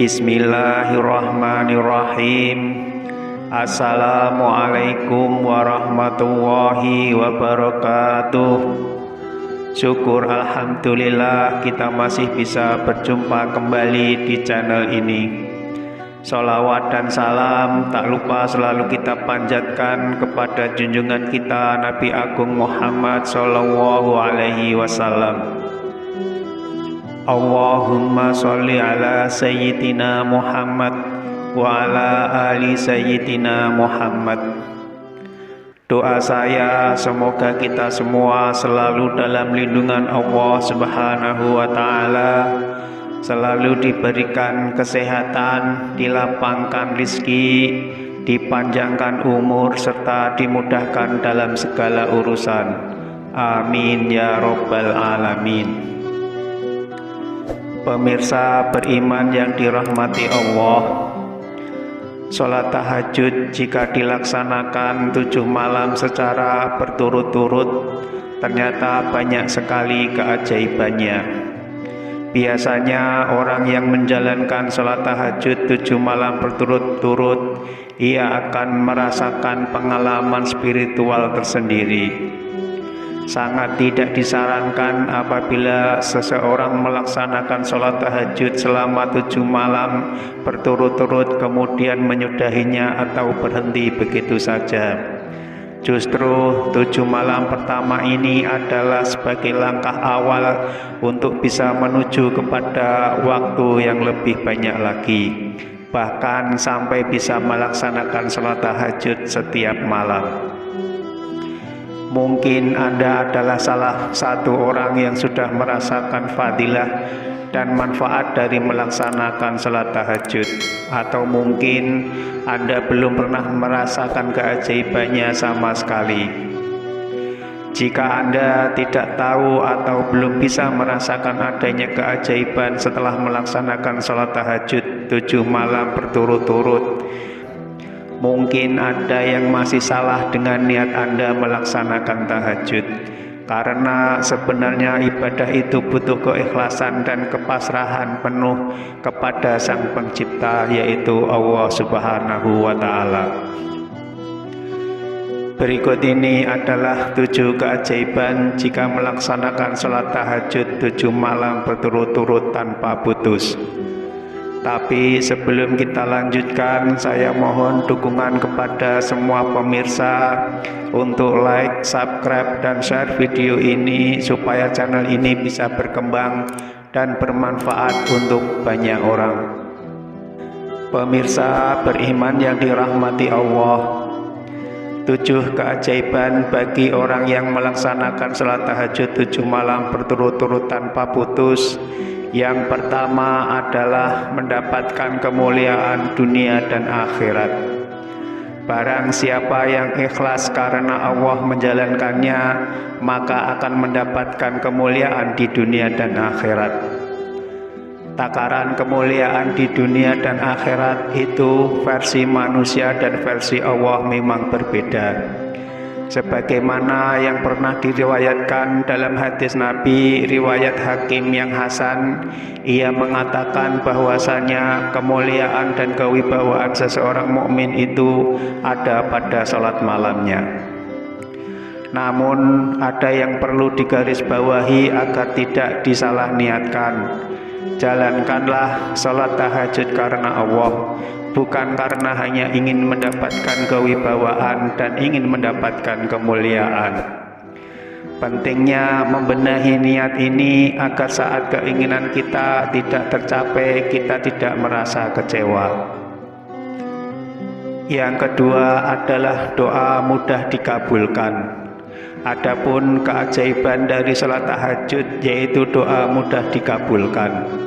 Bismillahirrahmanirrahim. Assalamualaikum warahmatullahi wabarakatuh. Syukur alhamdulillah kita masih bisa berjumpa kembali di channel ini. Sholawat dan salam tak lupa selalu kita panjatkan kepada junjungan kita Nabi Agung Muhammad Sallallahu Alaihi Wasallam. Allahumma sholli ala Sayyidina Muhammad wa ala ali Sayyidina Muhammad. Doa saya semoga kita semua selalu dalam lindungan Allah Subhanahu wa Ta'ala, selalu diberikan kesehatan, dilapangkan rizki, dipanjangkan umur, serta dimudahkan dalam segala urusan. Amin ya Rabbal Alamin. Pemirsa beriman yang dirahmati Allah, sholat tahajud jika dilaksanakan 7 malam secara berturut-turut ternyata banyak sekali keajaibannya. Biasanya orang yang menjalankan sholat tahajud 7 malam berturut-turut, ia akan merasakan pengalaman spiritual tersendiri. Sangat tidak disarankan apabila seseorang melaksanakan sholat tahajud selama 7 malam berturut-turut kemudian menyudahinya atau berhenti begitu saja. Justru 7 malam pertama ini adalah sebagai langkah awal untuk bisa menuju kepada waktu yang lebih banyak lagi, bahkan sampai bisa melaksanakan sholat tahajud setiap malam. Mungkin Anda adalah salah satu orang yang sudah merasakan fadilah dan manfaat dari melaksanakan salat tahajud, atau mungkin Anda belum pernah merasakan keajaibannya sama sekali. Jika Anda tidak tahu atau belum bisa merasakan adanya keajaiban setelah melaksanakan salat tahajud 7 malam berturut-turut, mungkin ada yang masih salah dengan niat Anda melaksanakan tahajud, karena sebenarnya ibadah itu butuh keikhlasan dan kepasrahan penuh kepada Sang Pencipta, yaitu Allah Subhanahu wa Ta'ala. Berikut ini adalah 7 keajaiban jika melaksanakan sholat tahajud 7 malam berturut-turut tanpa putus. Tapi sebelum kita lanjutkan, saya mohon dukungan kepada semua pemirsa untuk like, subscribe, dan share video ini supaya channel ini bisa berkembang dan bermanfaat untuk banyak orang. Pemirsa beriman yang dirahmati Allah, 7 keajaiban bagi orang yang melaksanakan salat tahajud 7 malam berturut-turut tanpa putus. Yang pertama adalah mendapatkan kemuliaan dunia dan akhirat. Barang siapa yang ikhlas karena Allah menjalankannya, maka akan mendapatkan kemuliaan di dunia dan akhirat. Takaran kemuliaan di dunia dan akhirat itu versi manusia dan versi Allah memang berbeda. Sebagaimana yang pernah diriwayatkan dalam hadis Nabi, riwayat Hakim yang hasan, ia mengatakan bahwasanya kemuliaan dan kewibawaan seseorang mukmin itu ada pada salat malamnya. Namun ada yang perlu digarisbawahi agar tidak disalah niatkan. Jalankanlah salat tahajud karena Allah, bukan karena hanya ingin mendapatkan kewibawaan dan ingin mendapatkan kemuliaan. Pentingnya membenahi niat ini agar saat keinginan kita tidak tercapai, kita tidak merasa kecewa. Yang kedua adalah doa mudah dikabulkan. Adapun keajaiban dari salat tahajud yaitu doa mudah dikabulkan.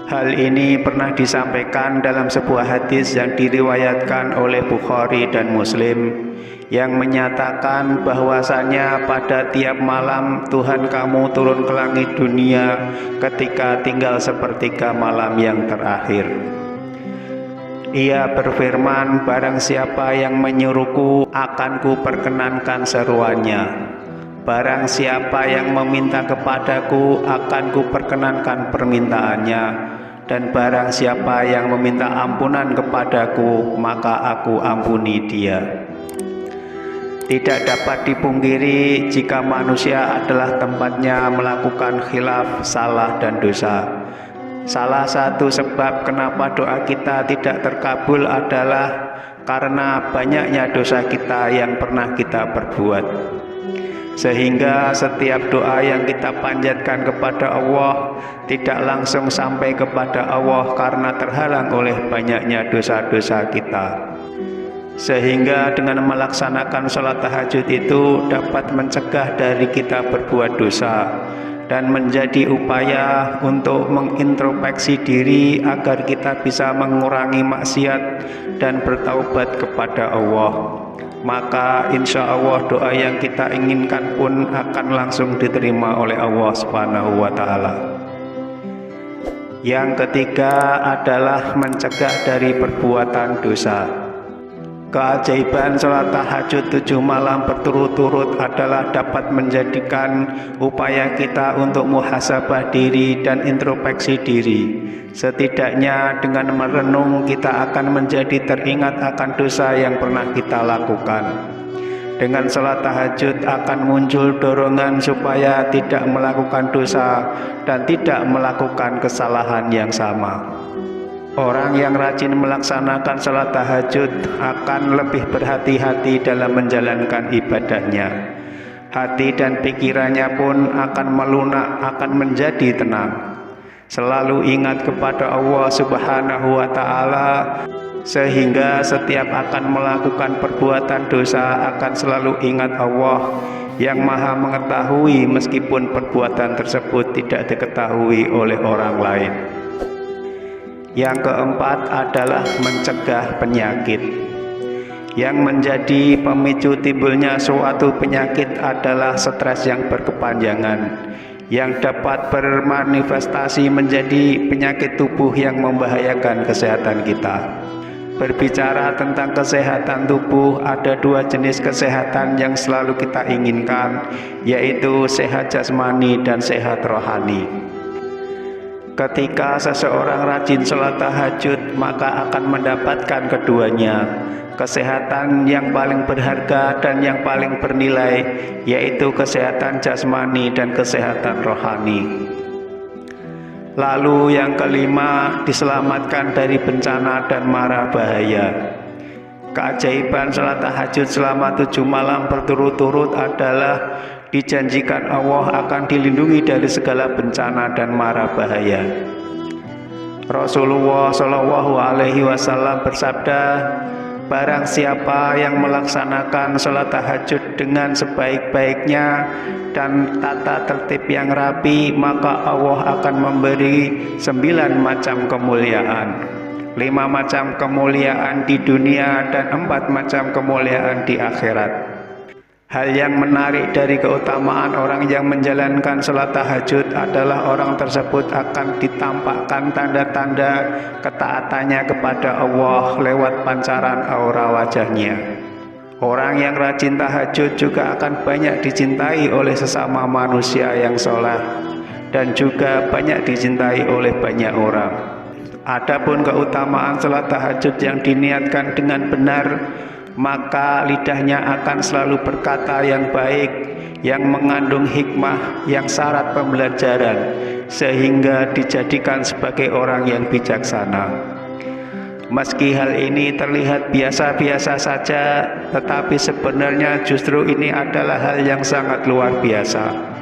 Hal ini pernah disampaikan dalam sebuah hadis yang diriwayatkan oleh Bukhari dan Muslim, yang menyatakan bahwasanya pada tiap malam Tuhan kamu turun ke langit dunia ketika tinggal sepertiga malam yang terakhir. Ia berfirman, barang siapa yang menyuruhku akan ku perkenankan seruannya. Barang siapa yang meminta kepadaku akan ku perkenankan permintaannya. dan barang siapa yang meminta ampunan kepadaku, maka aku ampuni dia. Tidak dapat dipungkiri jika manusia adalah tempatnya melakukan khilaf, salah, dan dosa. Salah satu sebab kenapa doa kita tidak terkabul adalah karena banyaknya dosa kita yang pernah kita perbuat. Sehingga setiap doa yang kita panjatkan kepada Allah tidak langsung sampai kepada Allah karena terhalang oleh banyaknya dosa-dosa kita. Sehingga dengan melaksanakan sholat tahajud itu dapat mencegah dari kita berbuat dosa dan menjadi upaya untuk mengintrospeksi diri agar kita bisa mengurangi maksiat dan bertaubat kepada Allah. Maka insya Allah doa yang kita inginkan pun akan langsung diterima oleh Allah Subhanahu wa Ta'ala. Yang ketiga adalah mencegah dari perbuatan dosa. Keajaiban sholat tahajud 7 malam berturut-turut adalah dapat menjadikan upaya kita untuk muhasabah diri dan introspeksi diri. Setidaknya dengan merenung kita akan menjadi teringat akan dosa yang pernah kita lakukan. Dengan sholat tahajud akan muncul dorongan supaya tidak melakukan dosa dan tidak melakukan kesalahan yang sama. Orang yang rajin melaksanakan sholat tahajud akan lebih berhati-hati dalam menjalankan ibadahnya. Hati dan pikirannya pun akan melunak, akan menjadi tenang. Selalu ingat kepada Allah Subhanahu wa Ta'ala, sehingga setiap akan melakukan perbuatan dosa akan selalu ingat Allah yang Maha mengetahui meskipun perbuatan tersebut tidak diketahui oleh orang lain. Yang keempat adalah mencegah penyakit. Yang menjadi pemicu timbulnya suatu penyakit adalah stres yang berkepanjangan, yang dapat bermanifestasi menjadi penyakit tubuh yang membahayakan kesehatan kita. Berbicara tentang kesehatan tubuh, ada 2 jenis kesehatan yang selalu kita inginkan, yaitu sehat jasmani dan sehat rohani. Ketika seseorang rajin sholat tahajud, maka akan mendapatkan keduanya, kesehatan yang paling berharga dan yang paling bernilai, yaitu kesehatan jasmani dan kesehatan rohani. Lalu yang kelima, diselamatkan dari bencana dan mara bahaya. Keajaiban sholat tahajud selama 7 malam berturut-turut adalah dijanjikan Allah akan dilindungi dari segala bencana dan mara bahaya. Rasulullah Shallallahu Alaihi Wasallam bersabda, barang siapa yang melaksanakan sholat tahajud dengan sebaik-baiknya dan tata tertib yang rapi, maka Allah akan memberi 9 macam kemuliaan, 5 macam kemuliaan di dunia dan 4 macam kemuliaan di akhirat. Hal yang menarik dari keutamaan orang yang menjalankan sholat tahajud adalah orang tersebut akan ditampakkan tanda-tanda ketaatannya kepada Allah lewat pancaran aura wajahnya. Orang yang rajin tahajud juga akan banyak dicintai oleh sesama manusia yang soleh dan juga banyak dicintai oleh banyak orang. Adapun keutamaan sholat tahajud yang diniatkan dengan benar, maka lidahnya akan selalu berkata yang baik, yang mengandung hikmah, yang syarat pembelajaran, sehingga dijadikan sebagai orang yang bijaksana. Meski hal ini terlihat biasa-biasa saja, tetapi sebenarnya justru ini adalah hal yang sangat luar biasa.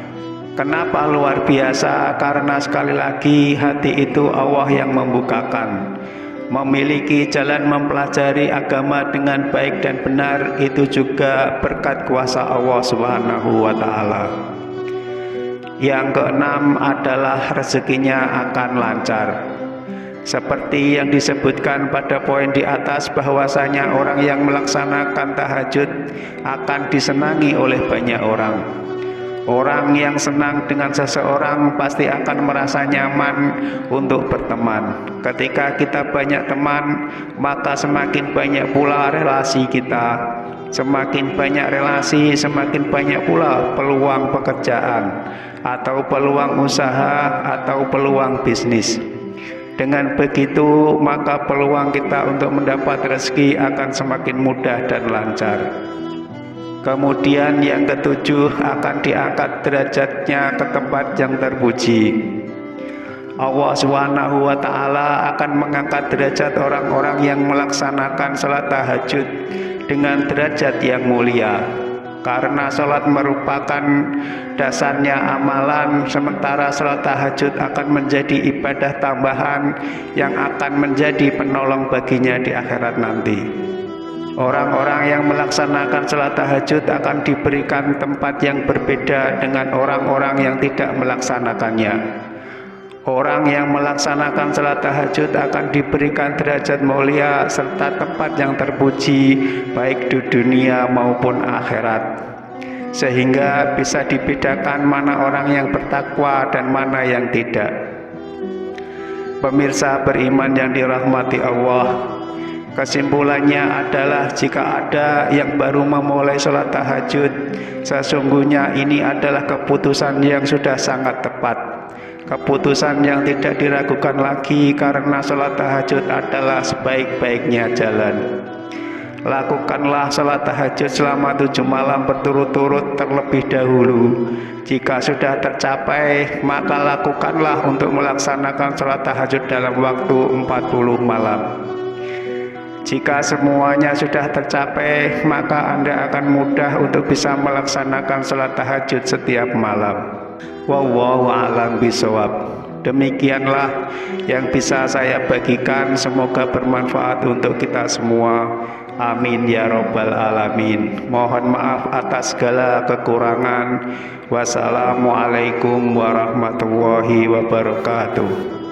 Kenapa luar biasa? Karena sekali lagi hati itu Allah yang membukakan. Memiliki jalan mempelajari agama dengan baik dan benar itu juga berkat kuasa Allah Subhanahu wa Ta'ala. Yang keenam adalah rezekinya akan lancar. Seperti yang disebutkan pada poin di atas, bahwasanya orang yang melaksanakan tahajud akan disenangi oleh banyak orang. Orang yang senang dengan seseorang pasti akan merasa nyaman untuk berteman. Ketika kita banyak teman, maka semakin banyak pula relasi kita. Semakin banyak relasi, semakin banyak pula peluang pekerjaan, atau peluang usaha, atau peluang bisnis. Dengan begitu, maka peluang kita untuk mendapat rezeki akan semakin mudah dan lancar. Kemudian yang ketujuh, akan diangkat derajatnya ke tempat yang terpuji. Allah Subhanahu wa Ta'ala akan mengangkat derajat orang-orang yang melaksanakan salat tahajud dengan derajat yang mulia. Karena salat merupakan dasarnya amalan, sementara salat tahajud akan menjadi ibadah tambahan yang akan menjadi penolong baginya di akhirat nanti. Orang-orang yang melaksanakan salat tahajud akan diberikan tempat yang berbeda dengan orang-orang yang tidak melaksanakannya. Orang yang melaksanakan salat tahajud akan diberikan derajat mulia serta tempat yang terpuji baik di dunia maupun akhirat, sehingga bisa dibedakan mana orang yang bertakwa dan mana yang tidak. Pemirsa beriman yang dirahmati Allah, kesimpulannya adalah jika ada yang baru memulai salat tahajud, sesungguhnya ini adalah keputusan yang sudah sangat tepat. Keputusan yang tidak diragukan lagi, karena salat tahajud adalah sebaik-baiknya jalan. Lakukanlah salat tahajud selama 7 malam berturut-turut terlebih dahulu. Jika sudah tercapai, maka lakukanlah untuk melaksanakan salat tahajud dalam waktu 40 malam. Jika semuanya sudah tercapai, maka Anda akan mudah untuk bisa melaksanakan salat tahajud setiap malam. Wallahu a'lam bishawab. Demikianlah yang bisa saya bagikan, semoga bermanfaat untuk kita semua. Amin ya robbal alamin. Mohon maaf atas segala kekurangan. Wassalamualaikum warahmatullahi wabarakatuh.